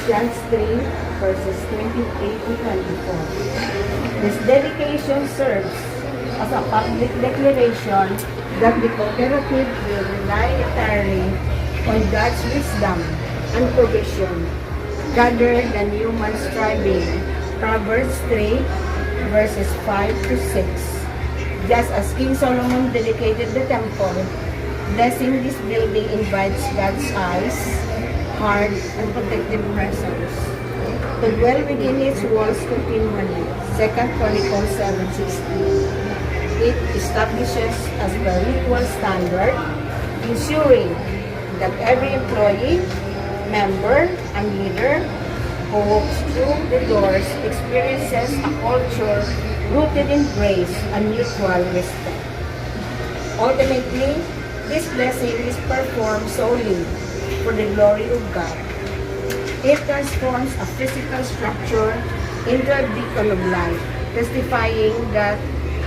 Ephesians 3, verses 28 to 24. This dedication serves as a public declaration that the cooperative will rely entirely on God's wisdom and provision, rather than human striving. Proverbs 3, verses 5 to 6. Just as King Solomon dedicated the temple, blessing this building invites God's eyes, heart, and protective presence to dwell within its walls continually. 2 Chronicles 7:16. It establishes a spiritual standard, ensuring that every employee, member, and leader who walks through the doors experiences a culture rooted in grace and mutual respect. Ultimately, this blessing is performed solely for the glory of God. It transforms a physical structure into a beacon of life, testifying that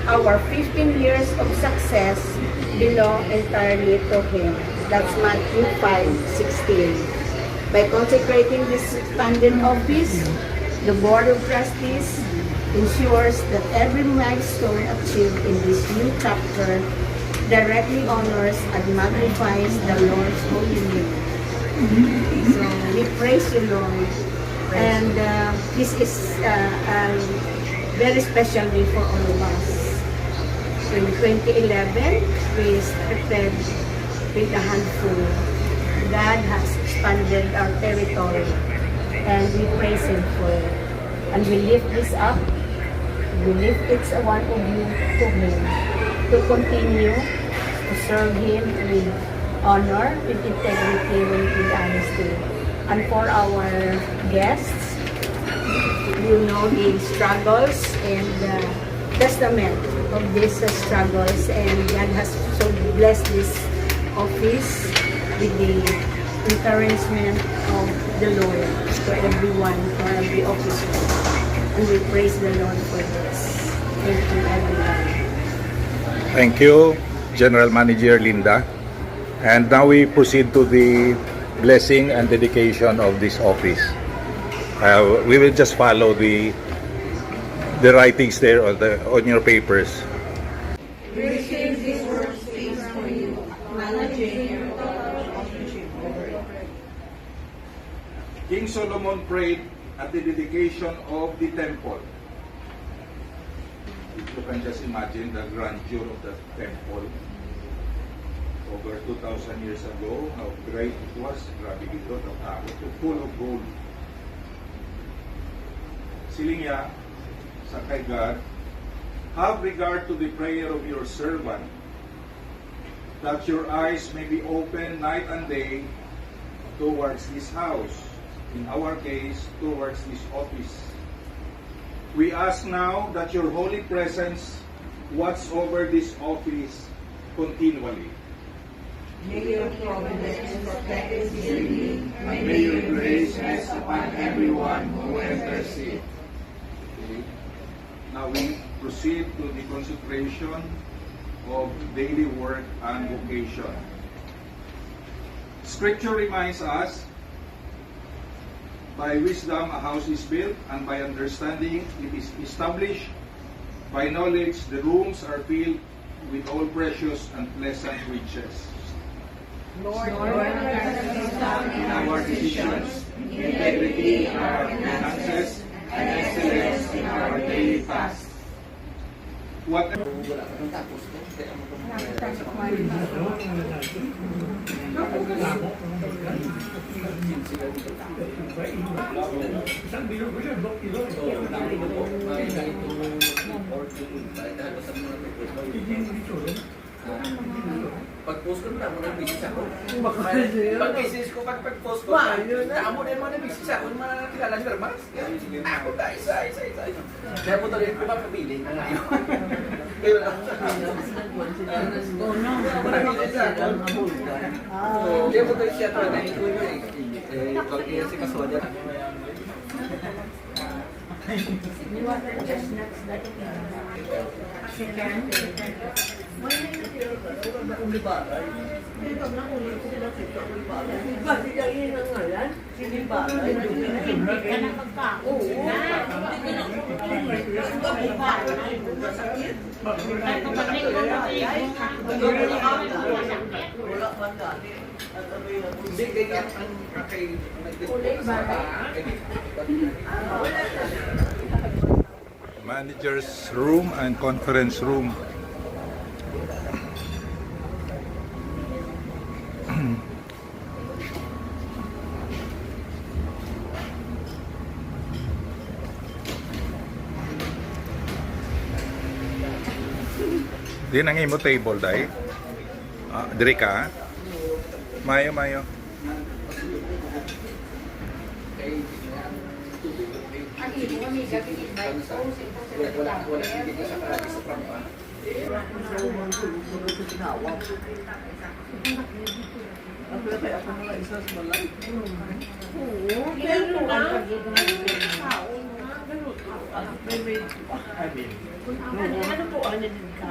our 15 years of success belong entirely to Him. That's Matthew 5:16. By consecrating this expanded office, the Board of Trustees ensures that every milestone achieved in this new chapter directly honors and magnifies the Lord's holy name. So we praise you, Lord. And this is very special day for all of us. In 2011, we started with a handful. God has expanded our territory, and we praise Him for it. And we lift this up. We lift each one of you to Him, to continue to serve Him with honor, with integrity, with honesty. And for our guests, you know the struggles and testament of these struggles, and God has so blessed this office with the encouragement of the Lord to everyone, for every officer. And we praise the Lord for this. Thank you, everyone. Thank you, General Manager Linda. And now we proceed to the blessing and dedication of this office. We will just follow the writings there on your papers. We receive these words for you, managing King Solomon prayed at the dedication of the temple. You can just imagine the grandeur of the temple. Over 2,000 years ago, how great it was. Grabe dito, full of gold. Siling niya sa kay God, have regard to the prayer of your servant, that your eyes may be open night and day towards this house, in our case, towards this office. We ask now that your holy presence watch over this office continually. May your providence protect us dearly. May your grace rest upon everyone who enters it. Okay. Now we proceed to the consecration of daily work and vocation. Scripture reminds us, by wisdom a house is built, and by understanding it is established. By knowledge the rooms are filled with all precious and pleasant riches. Lord, Wisdom in our decisions, integrity in our finances, and excellence in our daily tasks. What Pag-post ko na mo ng business ako. Pag-business ko, pag-post ko, mo na mo ng business ako, yung mga nakilala si Hermas. Ako ka, isa. Kaya po tuloy ko mapabiling. Kaya lang. Kaya po tuloy siya tuloy. Kaya si Kaswada. Ito na ulit sila sa ito. Bakit ang yun ang ngalan? Sige Hindi ka na magkauwi na. Ay, kapatid ko na Hindi, ganyan ang kay Manager's room and conference room. Di nang imo table dai. Diri ka. Mayo mayo. Wala hindi ka sa kalagi sa prampa. Pero ang pagiging tao na, ano po, ano din ka?